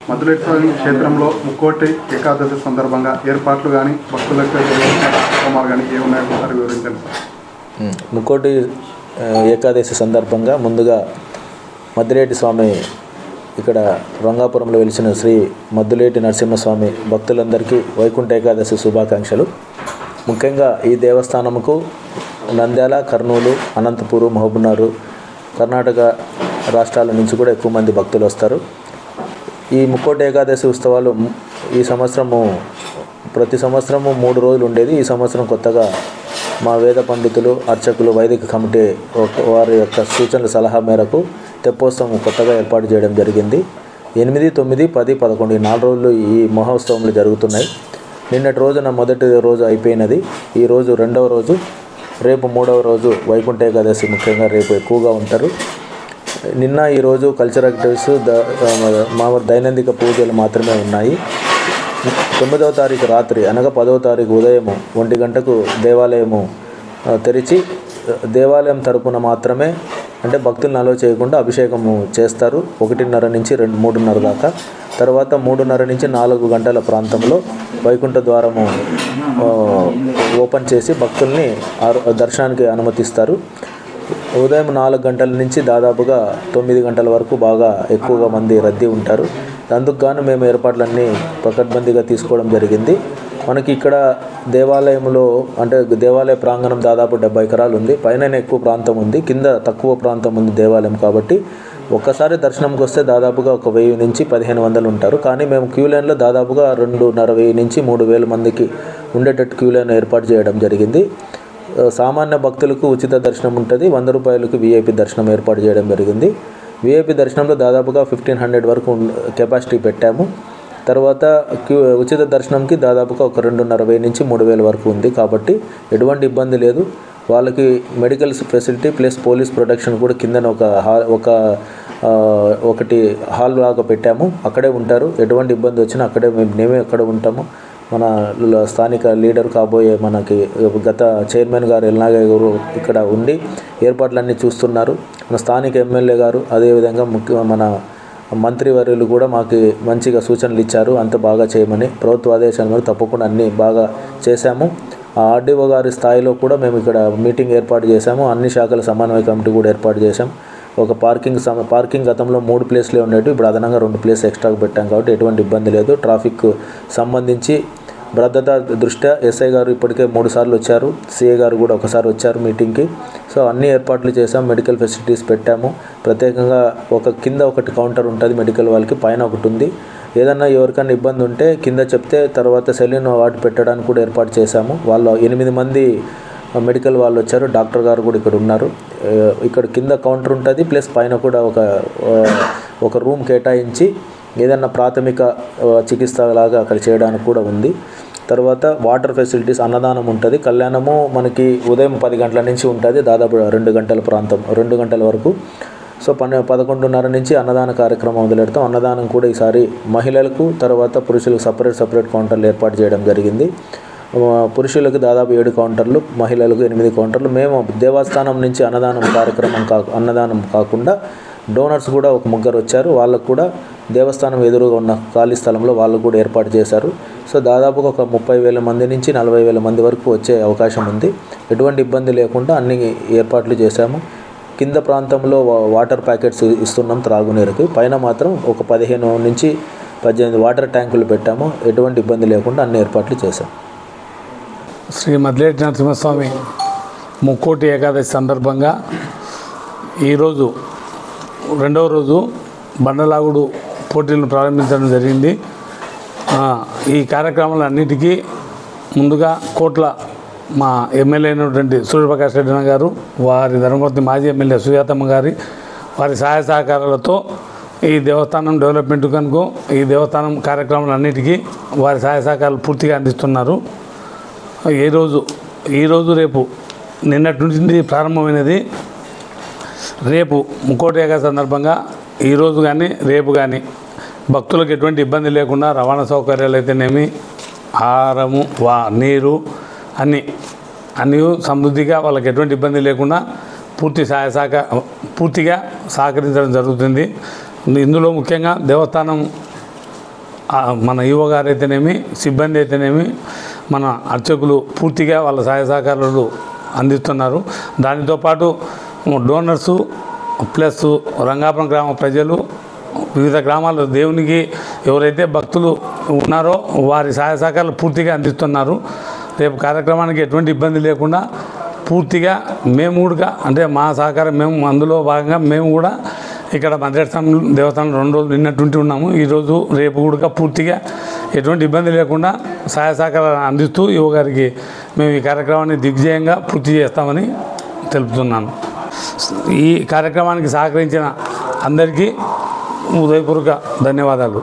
మధులేటి స్వామి క్షేత్రంలో ముక్కోటి ఏకాదశి సందర్భంగా ఏర్పాట్లు కానీ భక్తులకు కార్యక్రమాలు కానీ ఏమున్నాయో ఒకసారి వివరించండి. ముక్కోటి ఏకాదశి సందర్భంగా ముందుగా మధులేటి స్వామి ఇక్కడ రంగాపురంలో వెలిసిన శ్రీ మద్దులేటి నరసింహస్వామి భక్తులందరికీ వైకుంఠ ఏకాదశి శుభాకాంక్షలు. ముఖ్యంగా ఈ దేవస్థానముకు నంద్యాల, కర్నూలు, అనంతపూర్, మహబూబ్నగర్, కర్ణాటక రాష్ట్రాల నుంచి కూడా ఎక్కువ మంది భక్తులు వస్తారు. ఈ ముక్కోటి ఏకాదశి ఉత్సవాలు ఈ సంవత్సరము ప్రతి సంవత్సరము 3 రోజులు ఉండేది. ఈ సంవత్సరం కొత్తగా మా వేద పండితులు, అర్చకులు, వైదిక కమిటీ వారి యొక్క సూచనల సలహా మేరకు తెప్పోత్సవం కొత్తగా ఏర్పాటు చేయడం జరిగింది. 8, 9, 10, 11 ఈ 4 రోజులు ఈ మహోత్సవములు జరుగుతున్నాయి. నిన్నటి రోజున మొదటి రోజు అయిపోయినది. ఈరోజు 2వ రోజు, రేపు 3వ రోజు వైకుంఠ ఏకాదశి ముఖ్యంగా రేపు ఎక్కువగా ఉంటారు. నిన్న ఈరోజు కల్చరల్ యాక్టివిటీస్ మామూలు దైనందిక పూజలు మాత్రమే ఉన్నాయి. 9వ తారీఖు రాత్రి అనగా 10వ తారీఖు ఉదయం 1 గంటకు దేవాలయము తెరిచి దేవాలయం తరపున మాత్రమే అంటే భక్తులను అలో చేయకుండా అభిషేకము చేస్తారు. 1:30 నుంచి 3:30 దాకా. తర్వాత 3:30 నుంచి 4 గంటల ప్రాంతంలో వైకుంఠ ద్వారము ఓపెన్ చేసి భక్తుల్ని దర్శనానికి అనుమతిస్తారు. ఉదయం 4 గంటల నుంచి దాదాపుగా 9 గంటల వరకు బాగా ఎక్కువగా మంది రద్దీ ఉంటారు. అందుకు గాను మేము ఏర్పాట్లన్నీ పకడ్బందీగా తీసుకోవడం జరిగింది. మనకి ఇక్కడ దేవాలయంలో అంటే దేవాలయ ప్రాంగణం దాదాపు 70 ఎకరాలు ఉంది. పైన ఎక్కువ ప్రాంతం ఉంది, కింద తక్కువ ప్రాంతం ఉంది దేవాలయం. కాబట్టి ఒక్కసారి దర్శనంకి వస్తే దాదాపుగా 1000 నుంచి 1500 ఉంటారు. కానీ మేము క్యూ లైన్లో దాదాపుగా 2,500 నుంచి 3,000 మందికి ఉండేటట్టు క్యూ లైన్ ఏర్పాటు చేయడం జరిగింది. సామాన్య భక్తులకు ఉచిత దర్శనం ఉంటుంది. 100 రూపాయలకు విఐపి దర్శనం ఏర్పాటు చేయడం జరిగింది. విఐపి దర్శనంలో దాదాపుగా 1500 వరకు కెపాసిటీ పెట్టాము. తర్వాత ఉచిత దర్శనంకి దాదాపుగా 2,500 నుంచి 3,000 వరకు ఉంది. కాబట్టి ఎటువంటి ఇబ్బంది లేదు. వాళ్ళకి medical facility plus police protection కూడా కిందన ఒకటి హాల్ లాగా పెట్టాము. అక్కడే ఉంటారు. ఎటువంటి ఇబ్బంది వచ్చినా అక్కడే మేమే అక్కడ ఉంటాము. మన స్థానిక లీడర్ కాబోయే మనకి గత చైర్మన్ గారు ఎల్నాగయ్య గారు ఇక్కడ ఉండి ఏర్పాట్లన్నీ చూస్తున్నారు. మన స్థానిక ఎమ్మెల్యే గారు అదేవిధంగా మన మంత్రివర్యులు కూడా మాకు మంచిగా సూచనలు ఇచ్చారు. అంత బాగా చేయమని ప్రభుత్వ ఆదేశాల మేరకు తప్పకుండా అన్నీ బాగా చేశాము. ఆర్డీఓ గారి స్థాయిలో కూడా మేము ఇక్కడ మీటింగ్ ఏర్పాటు చేశాము. అన్ని శాఖల సమన్వయ కమిటీ కూడా ఏర్పాటు చేశాం. ఒక పార్కింగ్ గతంలో 3 ప్లేస్లే ఉండేవి, ఇప్పుడు అదనంగా 2 ప్లేస్ ఎక్స్ట్రాగా పెట్టాం. కాబట్టి ఎటువంటి ఇబ్బంది లేదు. ట్రాఫిక్ సంబంధించి భద్రత దృష్ట్యా ఎస్ఐ గారు ఇప్పటికే 3 సార్లు వచ్చారు. సిఐ గారు కూడా ఒకసారి వచ్చారు మీటింగ్కి. సో అన్ని ఏర్పాట్లు చేసాం. మెడికల్ ఫెసిలిటీస్ పెట్టాము. ప్రత్యేకంగా కింద ఒకటి కౌంటర్ ఉంటుంది మెడికల్ వాళ్ళకి, పైన ఒకటి ఉంది. ఏదన్నా ఎవరికైనా ఇబ్బంది ఉంటే కింద చెప్తే తర్వాత సెలూన్ వాటి పెట్టడానికి కూడా ఏర్పాటు చేశాము. వాళ్ళు 8 మంది మెడికల్ వాళ్ళు వచ్చారు. డాక్టర్ గారు కూడా ఇక్కడ ఉన్నారు. ఇక్కడ కింద కౌంటర్ ఉంటుంది, ప్లస్ పైన కూడా ఒక రూమ్ కేటాయించి ఏదన్నా ప్రాథమిక చికిత్స లాగా అక్కడ చేయడానికి కూడా ఉంది. తర్వాత వాటర్ ఫెసిలిటీస్, అన్నదానం ఉంటుంది. కళ్యాణము మనకి ఉదయం 10 గంటల నుంచి ఉంటుంది, దాదాపు 2 గంటల ప్రాంతం, 2 గంటల వరకు. సో 11:30 నుంచి అన్నదాన కార్యక్రమం మొదలెడతాం. అన్నదానం కూడా ఈసారి మహిళలకు తర్వాత పురుషులకు సపరేట్ కౌంటర్లు ఏర్పాటు చేయడం జరిగింది. పురుషులకు దాదాపు 7 కౌంటర్లు, మహిళలకు 8 కౌంటర్లు. మేము దేవస్థానం నుంచి అన్నదానం కాకుండా డోనర్స్ కూడా ఒక 3 వచ్చారు. వాళ్ళకు కూడా దేవస్థానం ఎదురుగా ఉన్న ఖాళీ స్థలంలో వాళ్ళు కూడా ఏర్పాటు చేశారు. సో దాదాపుగా 30,000 మంది నుంచి 40,000 మంది వరకు వచ్చే అవకాశం ఉంది. ఎటువంటి ఇబ్బంది లేకుండా అన్ని ఏర్పాట్లు చేశాము. కింద ప్రాంతంలో వాటర్ ప్యాకెట్స్ ఇస్తున్నాం త్రాగునీరుకి. పైన మాత్రం 15 నుంచి 18 వాటర్ ట్యాంకులు పెట్టాము. ఎటువంటి ఇబ్బంది లేకుండా అన్ని ఏర్పాట్లు చేశాం. శ్రీ మద్దులేటి నరసింహస్వామి ముక్కోటి ఏకాదశి సందర్భంగా ఈరోజు 2వ రోజు బండలాగుడు పోటీలను ప్రారంభించడం జరిగింది. ఈ కార్యక్రమాలన్నిటికీ ముందుగా కోట్ల మా ఎమ్మెల్యే అయినటువంటి సూర్యప్రకాష్ రెడ్డి గారు, వారి ధర్మపత్ని మాజీ ఎమ్మెల్యే సుజాతమ్మ గారి వారి సహాయ సహకారాలతో ఈ దేవస్థానం డెవలప్మెంట్ కనుక ఈ దేవస్థానం కార్యక్రమాలన్నిటికీ వారి సహాయ సహకారాలు పూర్తిగా అందిస్తున్నారు. ఈరోజు రేపు నిన్నటి నుంచి ప్రారంభమైనది. రేపు ముక్కోటి ఏకాదశి సందర్భంగా ఈరోజు కానీ రేపు కానీ భక్తులకు ఎటువంటి ఇబ్బంది లేకుండా రవాణా సౌకర్యాలు అయితేనేమి, ఆహారము, నీరు అన్నీ సమృద్ధిగా వాళ్ళకి ఎటువంటి ఇబ్బంది లేకుండా పూర్తిగా సహకరించడం జరుగుతుంది. ఇందులో ముఖ్యంగా దేవస్థానం మన ఈవో గారు అయితేనేమి, సిబ్బంది అయితేనేమి, మన అర్చకులు పూర్తిగా వాళ్ళ సహాయ సహకారాలు అందిస్తున్నారు. దానితో పాటు డోనర్సు ప్లస్ రంగాపురం గ్రామ ప్రజలు, వివిధ గ్రామాల్లో దేవునికి ఎవరైతే భక్తులు ఉన్నారో వారి సహాయ సహకారాలు పూర్తిగా అందిస్తున్నారు. రేపు కార్యక్రమానికి ఎటువంటి ఇబ్బంది లేకుండా పూర్తిగా మేము కూడా అంటే మా సహకారం మేము అందులో భాగంగా మేము కూడా ఇక్కడ మద్రేటి దేవస్థానం 2 రోజులు నిన్నట్టుండి ఉన్నాము. ఈరోజు రేపు కూడా పూర్తిగా ఎటువంటి ఇబ్బంది లేకుండా సహాయ సహకారాలు అందిస్తూ యువ గారికి మేము ఈ కార్యక్రమాన్ని దిగ్విజయంగా పూర్తి చేస్తామని తెలుపుతున్నాను. ఈ కార్యక్రమానికి సహకరించిన అందరికీ హృదయపూర్వక ధన్యవాదాలు.